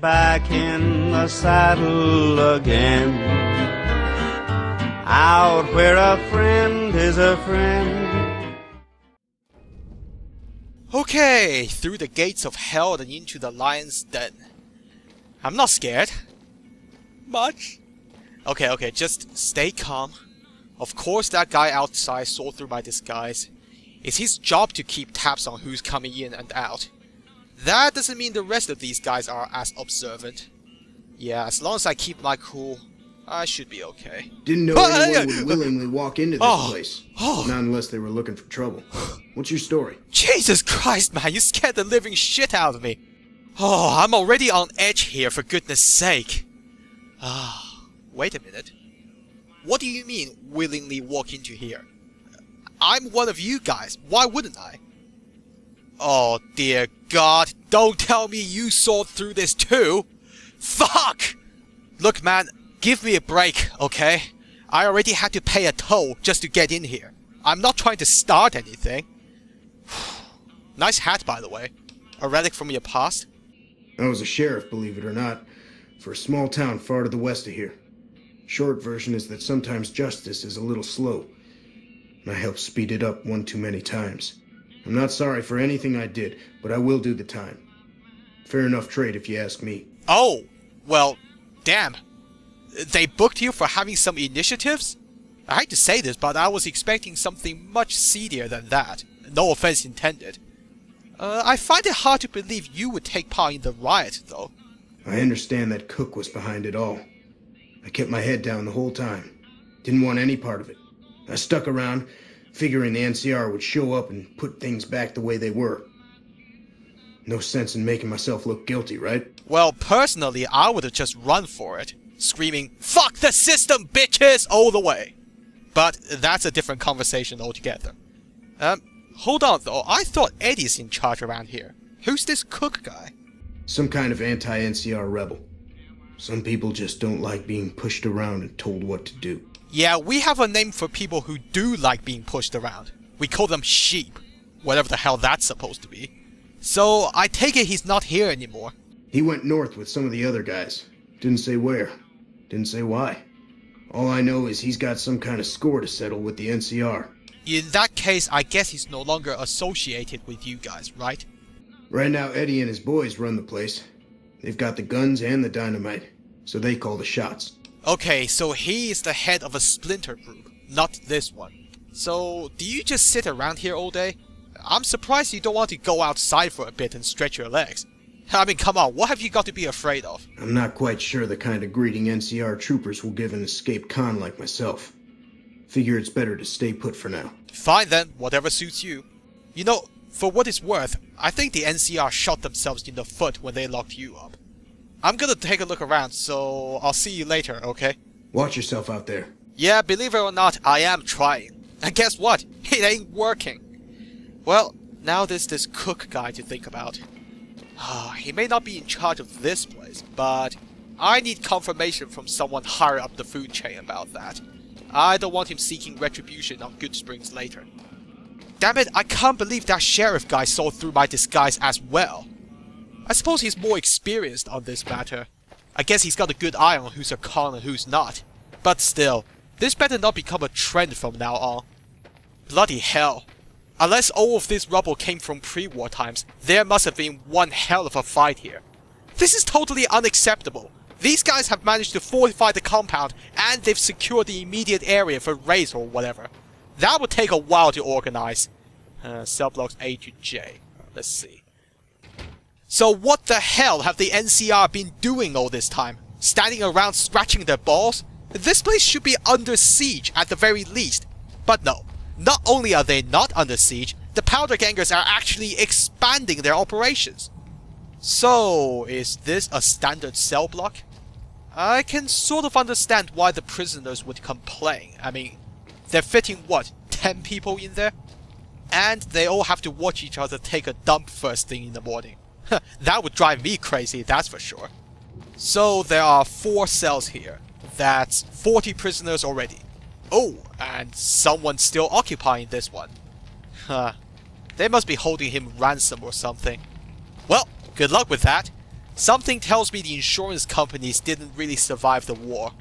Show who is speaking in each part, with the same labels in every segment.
Speaker 1: Back in the saddle again, out where a friend is a friend.
Speaker 2: Okay, through the gates of hell and into the lion's den. I'm not scared. Much. Okay, just stay calm. Of course that guy outside saw through my disguise. It's his job to keep tabs on who's coming in and out. That doesn't mean the rest of these guys are as observant. Yeah, as long as I keep my cool, I should be okay.
Speaker 3: Didn't know anyone would willingly walk into this place. Not unless they were looking for trouble. What's your story?
Speaker 2: Jesus Christ, man, you scared the living shit out of me. Oh, I'm already on edge here, for goodness sake. Wait a minute. What do you mean, willingly walk into here? I'm one of you guys, why wouldn't I? Oh dear God, don't tell me you saw through this too! Fuck! Look man, give me a break, okay? I already had to pay a toll just to get in here. I'm not trying to start anything. Nice hat, by the way. A relic from your past?
Speaker 3: I was a sheriff, believe it or not, for a small town far to the west of here. Short version is that sometimes justice is a little slow. And I helped speed it up one too many times. I'm not sorry for anything I did, but I will do the time. Fair enough trade if you ask me.
Speaker 2: Oh, well, damn. They booked you for having some initiatives? I hate to say this, but I was expecting something much seedier than that. No offense intended. I find it hard to believe you would take part in the riot, though.
Speaker 3: I understand that Cook was behind it all. I kept my head down the whole time. Didn't want any part of it. I stuck around, figuring the NCR would show up and put things back the way they were. No sense in making myself look guilty, right?
Speaker 2: Well, personally, I would have just run for it, screaming, "Fuck the system, bitches!" all the way. But that's a different conversation altogether. Hold on though, I thought Eddie's in charge around here. Who's this Cook guy?
Speaker 3: Some kind of anti-NCR rebel. Some people just don't like being pushed around and told what to do.
Speaker 2: Yeah, we have a name for people who do like being pushed around. We call them sheep. Whatever the hell that's supposed to be. So, I take it he's not here anymore.
Speaker 3: He went north with some of the other guys. Didn't say where. Didn't say why. All I know is he's got some kind of score to settle with the NCR.
Speaker 2: In that case, I guess he's no longer associated with you guys, right?
Speaker 3: Right now, Eddie and his boys run the place. They've got the guns and the dynamite, so they call the shots.
Speaker 2: Okay, so he is the head of a splinter group, not this one. So, do you just sit around here all day? I'm surprised you don't want to go outside for a bit and stretch your legs. I mean, come on, what have you got to be afraid of?
Speaker 3: I'm not quite sure the kind of greeting NCR troopers will give an escaped con like myself. Figure it's better to stay put for now.
Speaker 2: Fine then, whatever suits you. You know, for what it's worth, I think the NCR shot themselves in the foot when they locked you up. I'm gonna take a look around, so I'll see you later, okay?
Speaker 3: Watch yourself out there.
Speaker 2: Yeah, believe it or not, I am trying. And guess what? It ain't working. Well, now there's this Cook guy to think about. He may not be in charge of this place, but I need confirmation from someone higher up the food chain about that. I don't want him seeking retribution on Good Springs later. Damn it, I can't believe that sheriff guy saw through my disguise as well. I suppose he's more experienced on this matter. I guess he's got a good eye on who's a con and who's not. But still, this better not become a trend from now on. Bloody hell. Unless all of this rubble came from pre-war times, there must have been one hell of a fight here. This is totally unacceptable. These guys have managed to fortify the compound, and they've secured the immediate area for raids or whatever. That would take a while to organize. Cell blocks A to J. Let's see. So what the hell have the NCR been doing all this time? Standing around scratching their balls? This place should be under siege at the very least. But no. Not only are they not under siege, the powder gangers are actually expanding their operations. So, is this a standard cell block? I can sort of understand why the prisoners would complain. I mean, they're fitting what, 10 people in there? And they all have to watch each other take a dump first thing in the morning. That would drive me crazy, that's for sure. So there are 4 cells here. That's 40 prisoners already. Oh, and someone's still occupying this one. They must be holding him ransom or something. Well, good luck with that. Something tells me the insurance companies didn't really survive the war.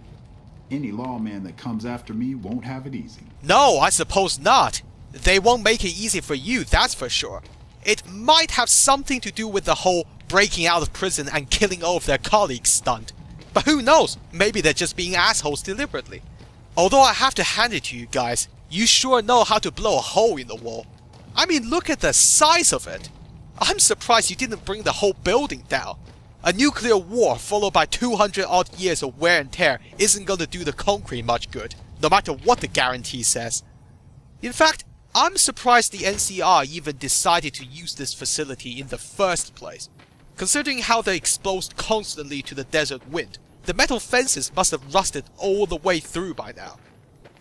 Speaker 4: Any lawman that comes after me won't have it easy.
Speaker 2: No, I suppose not. They won't make it easy for you, that's for sure. It might have something to do with the whole breaking out of prison and killing all of their colleagues stunt. But who knows, maybe they're just being assholes deliberately. Although I have to hand it to you guys, you sure know how to blow a hole in the wall. I mean, look at the size of it. I'm surprised you didn't bring the whole building down. A nuclear war followed by 200 odd years of wear and tear isn't gonna do the concrete much good, no matter what the guarantee says. In fact, I'm surprised the NCR even decided to use this facility in the first place. Considering how they're exposed constantly to the desert wind, the metal fences must have rusted all the way through by now.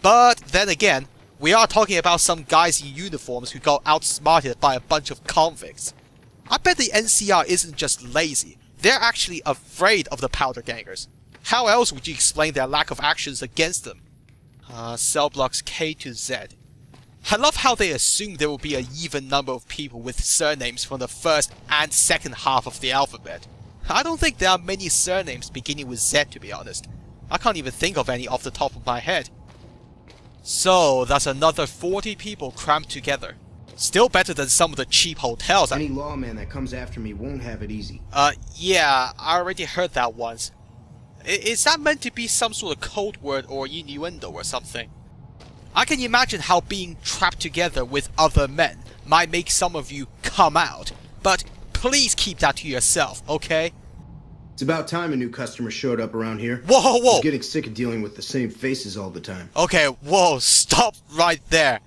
Speaker 2: But then again, we are talking about some guys in uniforms who got outsmarted by a bunch of convicts. I bet the NCR isn't just lazy, they're actually afraid of the powder gangers. How else would you explain their lack of actions against them? Cell blocks K to Z. I love how they assume there will be an even number of people with surnames from the first and second half of the alphabet. I don't think there are many surnames beginning with Z, to be honest. I can't even think of any off the top of my head. So, that's another 40 people crammed together. Still better than some of the cheap hotels.
Speaker 3: Any lawman that comes after me won't have it easy.
Speaker 2: Yeah, I already heard that once. Is that meant to be some sort of code word or innuendo or something? I can imagine how being trapped together with other men might make some of you come out, but please keep that to yourself, okay?
Speaker 3: It's about time a new customer showed up around here.
Speaker 2: Whoa, whoa!
Speaker 3: I'm getting sick of dealing with the same faces all the time.
Speaker 2: Okay, whoa, stop right there.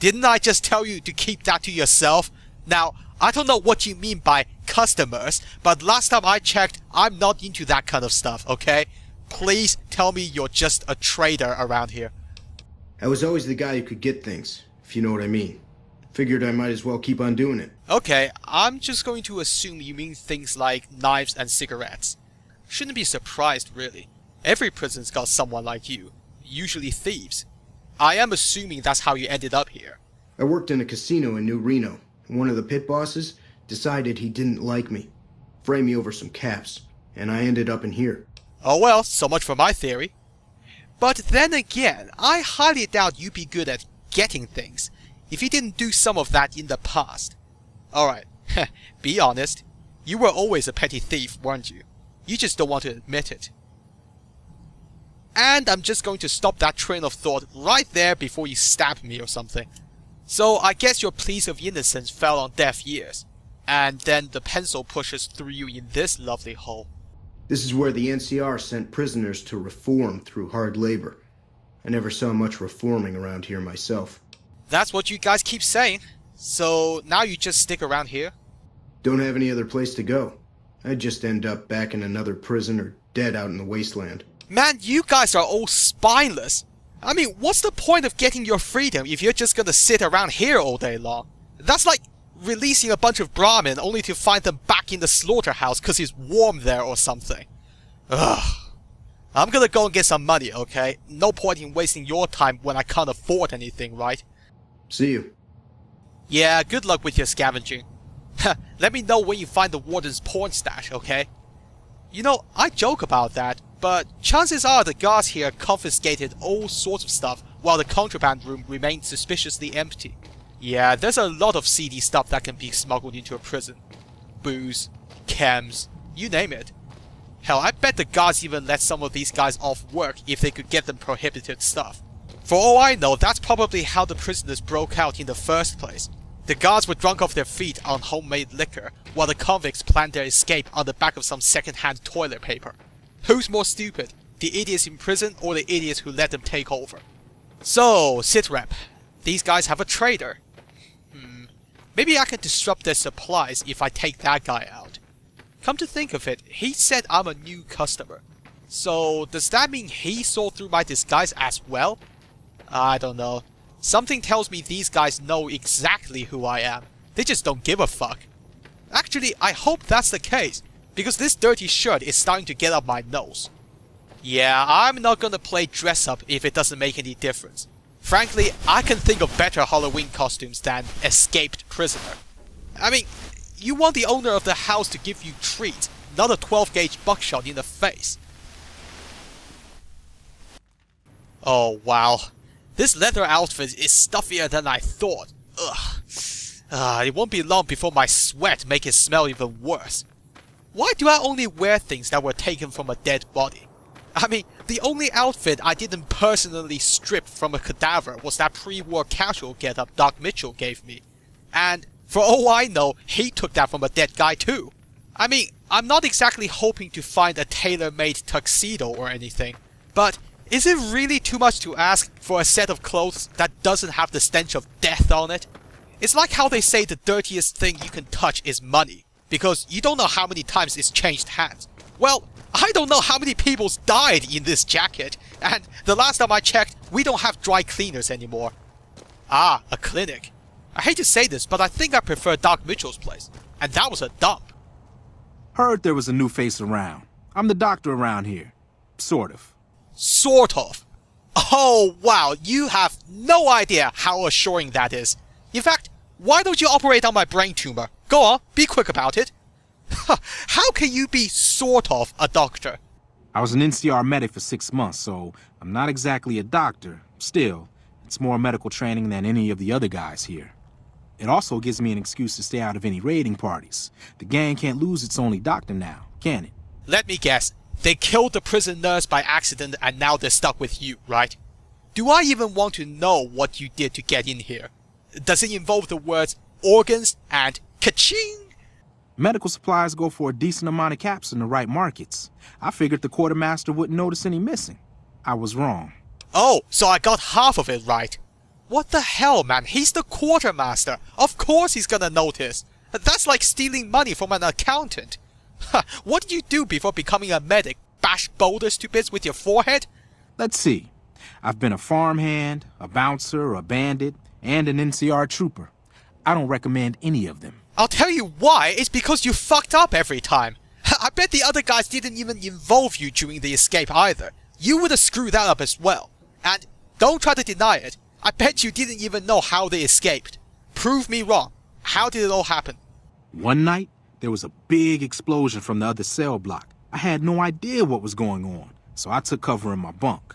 Speaker 2: Didn't I just tell you to keep that to yourself? Now, I don't know what you mean by customers, but last time I checked, I'm not into that kind of stuff, okay? Please tell me you're just a trader around here.
Speaker 3: I was always the guy who could get things, if you know what I mean. Figured I might as well keep on doing it.
Speaker 2: Okay, I'm just going to assume you mean things like knives and cigarettes. Shouldn't be surprised, really. Every prison's got someone like you, usually thieves. I am assuming that's how you ended up here.
Speaker 3: I worked in a casino in New Reno, and one of the pit bosses decided he didn't like me. Framed me over some caps, and I ended up in here.
Speaker 2: Oh well, so much for my theory. But then again, I highly doubt you'd be good at getting things if you didn't do some of that in the past. Alright, be honest. You were always a petty thief, weren't you? You just don't want to admit it. And I'm just going to stop that train of thought right there before you stab me or something. So I guess your pleas of innocence fell on deaf ears. And then the pencil pushes through you in this lovely hole.
Speaker 3: This is where the NCR sent prisoners to reform through hard labor. I never saw much reforming around here myself.
Speaker 2: That's what you guys keep saying. So now you just stick around here?
Speaker 3: Don't have any other place to go. I'd just end up back in another prison or dead out in the wasteland.
Speaker 2: Man, you guys are all spineless. I mean, what's the point of getting your freedom if you're just gonna sit around here all day long? That's like releasing a bunch of Brahmin only to find them back in the slaughterhouse cause it's warm there or something. Ugh. I'm gonna go and get some money, okay? No point in wasting your time when I can't afford anything, right?
Speaker 3: See you.
Speaker 2: Yeah, good luck with your scavenging. Let me know when you find the warden's porn stash, okay? You know, I joke about that, but chances are the guards here confiscated all sorts of stuff while the contraband room remained suspiciously empty. Yeah, there's a lot of seedy stuff that can be smuggled into a prison. Booze, chems, you name it. Hell, I bet the guards even let some of these guys off work if they could get them prohibited stuff. For all I know, that's probably how the prisoners broke out in the first place. The guards were drunk off their feet on homemade liquor, while the convicts planned their escape on the back of some second-hand toilet paper. Who's more stupid, the idiots in prison or the idiots who let them take over? So, sitrep, these guys have a trader. Maybe I can disrupt their supplies if I take that guy out. Come to think of it, he said I'm a new customer. So, does that mean he saw through my disguise as well? I don't know. Something tells me these guys know exactly who I am. They just don't give a fuck. Actually, I hope that's the case, because this dirty shirt is starting to get up my nose. Yeah, I'm not gonna play dress up if it doesn't make any difference. Frankly, I can think of better Halloween costumes than escaped prisoner. I mean, you want the owner of the house to give you treats, another 12-gauge buckshot in the face. Oh wow, this leather outfit is stuffier than I thought. Ugh. It won't be long before my sweat make it smell even worse. Why do I only wear things that were taken from a dead body? I mean, the only outfit I didn't personally strip from a cadaver was that pre-war casual getup Doc Mitchell gave me. And for all I know, he took that from a dead guy too. I mean, I'm not exactly hoping to find a tailor-made tuxedo or anything, but is it really too much to ask for a set of clothes that doesn't have the stench of death on it? It's like how they say the dirtiest thing you can touch is money, because you don't know how many times it's changed hands. Well, I don't know how many people's died in this jacket, and the last time I checked, we don't have dry cleaners anymore. Ah, a clinic. I hate to say this, but I think I prefer Doc Mitchell's place, and that was a dump.
Speaker 5: Heard there was a new face around. I'm the doctor around here. Sort of.
Speaker 2: Sort of. Oh wow, you have no idea how assuring that is. In fact, why don't you operate on my brain tumor? Go on, be quick about it. How can you be sort of a doctor?
Speaker 5: I was an NCR medic for 6 months, so I'm not exactly a doctor. Still, it's more medical training than any of the other guys here. It also gives me an excuse to stay out of any raiding parties. The gang can't lose its only doctor now, can it?
Speaker 2: Let me guess. They killed the prison nurse by accident and now they're stuck with you, right? Do I even want to know what you did to get in here? Does it involve the words organs and ka-ching?
Speaker 5: Medical supplies go for a decent amount of caps in the right markets. I figured the quartermaster wouldn't notice any missing. I was wrong.
Speaker 2: Oh, so I got half of it right. What the hell, man? He's the quartermaster. Of course he's gonna notice. That's like stealing money from an accountant. What did you do before becoming a medic? Bash boulders to bits with your forehead?
Speaker 5: Let's see. I've been a farmhand, a bouncer, a bandit, and an NCR trooper. I don't recommend any of them.
Speaker 2: I'll tell you why. It's because you fucked up every time. I bet the other guys didn't even involve you during the escape either. You would have screwed that up as well. And don't try to deny it. I bet you didn't even know how they escaped. Prove me wrong. How did it all happen?
Speaker 5: One night, there was a big explosion from the other cell block. I had no idea what was going on, so I took cover in my bunk.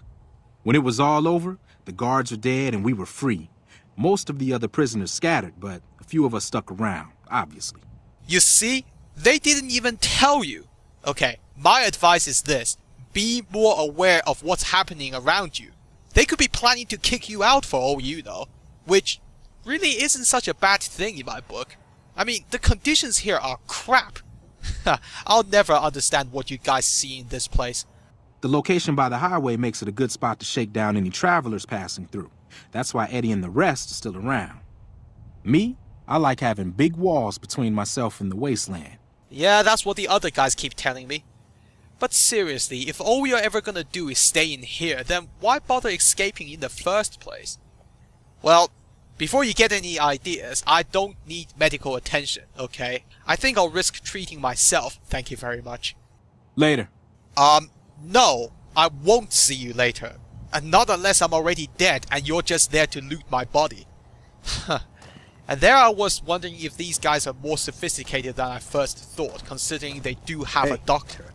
Speaker 5: When it was all over, the guards were dead and we were free. Most of the other prisoners scattered, but a few of us stuck around, obviously.
Speaker 2: You see? They didn't even tell you. Okay, my advice is this. Be more aware of what's happening around you. They could be planning to kick you out for all you know, which really isn't such a bad thing in my book. I mean, the conditions here are crap. I'll never understand what you guys see in this place.
Speaker 5: The location by the highway makes it a good spot to shake down any travelers passing through. That's why Eddie and the rest are still around. Me, I like having big walls between myself and the wasteland.
Speaker 2: Yeah, that's what the other guys keep telling me. But seriously, if all you're ever gonna do is stay in here, then why bother escaping in the first place? Well, before you get any ideas, I don't need medical attention, okay? I think I'll risk treating myself, thank you very much.
Speaker 5: Later.
Speaker 2: No, I won't see you later. And not unless I'm already dead and you're just there to loot my body. And there I was wondering if these guys are more sophisticated than I first thought, considering they do have a doctor.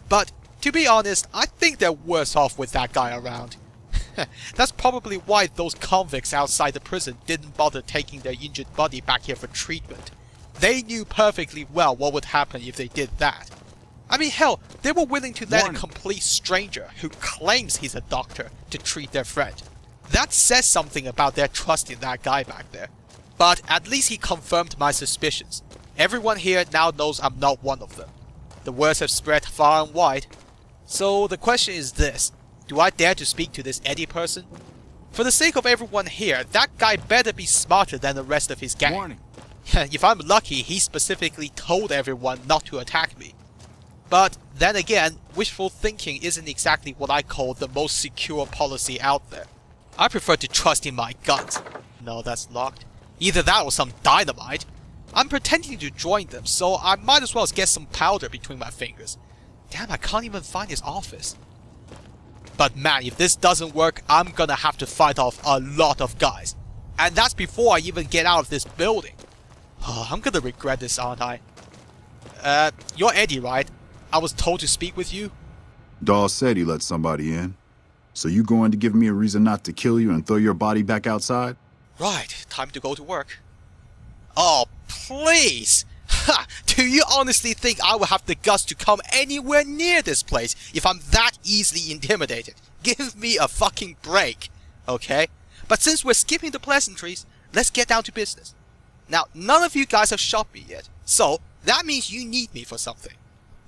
Speaker 2: But, to be honest, I think they're worse off with that guy around. That's probably why those convicts outside the prison didn't bother taking their injured body back here for treatment. They knew perfectly well what would happen if they did that. I mean, hell, they were willing to let a complete stranger who claims he's a doctor to treat their friend. That says something about their trust in that guy back there. But at least he confirmed my suspicions. Everyone here now knows I'm not one of them. The words have spread far and wide. So the question is this. Do I dare to speak to this Eddie person? For the sake of everyone here, that guy better be smarter than the rest of his gang.
Speaker 5: Warning.
Speaker 2: If I'm lucky, he specifically told everyone not to attack me. But then again, wishful thinking isn't exactly what I call the most secure policy out there. I prefer to trust in my guns. No, that's locked. Either that or some dynamite. I'm pretending to join them, so I might as well get some powder between my fingers. Damn, I can't even find his office. But man, if this doesn't work, I'm gonna have to fight off a lot of guys. And that's before I even get out of this building. Oh, I'm gonna regret this, aren't I? You're Eddie, right? I was told to speak with you?
Speaker 4: Dawes said he let somebody in. So you going to give me a reason not to kill you and throw your body back outside?
Speaker 2: Right, time to go to work. Oh, please! Ha! Do you honestly think I will have the guts to come anywhere near this place if I'm that easily intimidated? Give me a fucking break, okay? But since we're skipping the pleasantries, let's get down to business. Now, none of you guys have shot me yet, so that means you need me for something.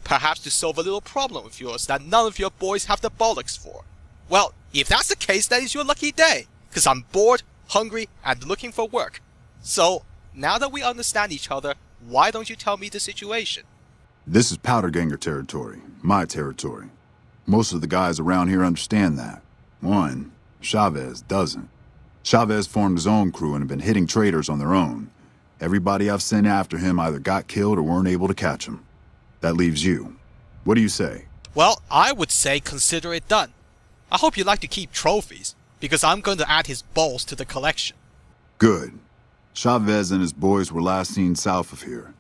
Speaker 2: Perhaps to solve a little problem of yours that none of your boys have the bollocks for. Well, if that's the case, then it's your lucky day, because I'm bored, hungry, and looking for work. So, now that we understand each other, why don't you tell me the situation?
Speaker 4: This is Powderganger territory, my territory. Most of the guys around here understand that. One, Chavez doesn't. Chavez formed his own crew and have been hitting traders on their own. Everybody I've sent after him either got killed or weren't able to catch him. That leaves you. What do you say?
Speaker 2: Well, I would say consider it done. I hope you like to keep trophies, because I'm going to add his balls to the collection.
Speaker 4: Good. Chavez and his boys were last seen south of here.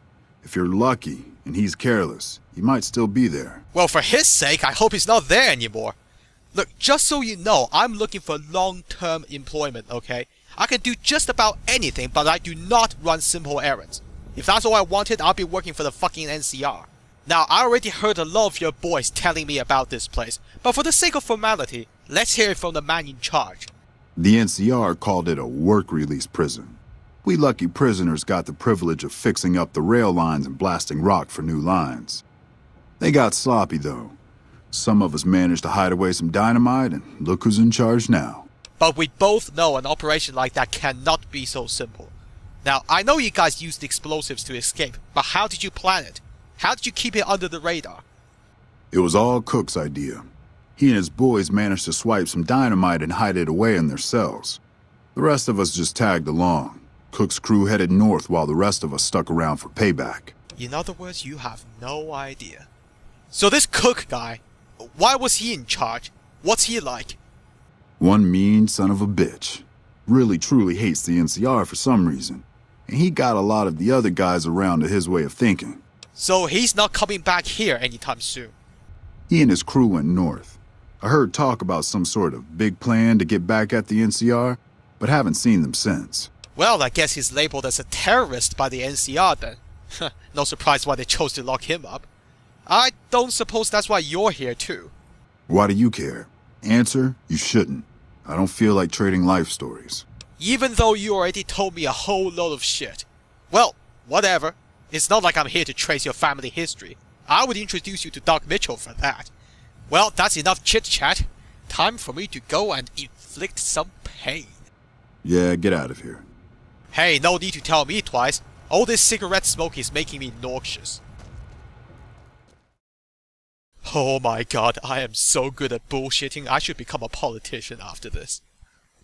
Speaker 4: If you're lucky and he's careless, he might still be there.
Speaker 2: Well, for his sake, I hope he's not there anymore. Look, just so you know, I'm looking for long-term employment, okay? I can do just about anything, but I do not run simple errands. If that's all I wanted, I'll be working for the fucking NCR. Now, I already heard a lot of your boys telling me about this place, but for the sake of formality, let's hear it from the man in charge.
Speaker 4: The NCR called it a work-release prison. We lucky prisoners got the privilege of fixing up the rail lines and blasting rock for new lines. They got sloppy, though. Some of us managed to hide away some dynamite, and look who's in charge now.
Speaker 2: But we both know an operation like that cannot be so simple. Now, I know you guys used explosives to escape, but how did you plan it? How did you keep it under the radar?
Speaker 4: It was all Cook's idea. He and his boys managed to swipe some dynamite and hide it away in their cells. The rest of us just tagged along. Cook's crew headed north while the rest of us stuck around for payback.
Speaker 2: In other words, you have no idea. So this Cook guy, why was he in charge? What's he like?
Speaker 4: One mean son of a bitch. Really truly hates the NCR for some reason. And he got a lot of the other guys around to his way of thinking.
Speaker 2: So he's not coming back here anytime soon.
Speaker 4: He and his crew went north. I heard talk about some sort of big plan to get back at the NCR, but haven't seen them since.
Speaker 2: Well, I guess he's labeled as a terrorist by the NCR then. No surprise why they chose to lock him up. I don't suppose that's why you're here too.
Speaker 4: Why do you care? Answer, you shouldn't. I don't feel like trading life stories.
Speaker 2: Even though you already told me a whole load of shit. Well, whatever. It's not like I'm here to trace your family history. I would introduce you to Doc Mitchell for that. Well, that's enough chit-chat. Time for me to go and inflict some pain.
Speaker 4: Yeah, get out of here.
Speaker 2: Hey, no need to tell me twice. All this cigarette smoke is making me nauseous. Oh my god, I am so good at bullshitting. I should become a politician after this.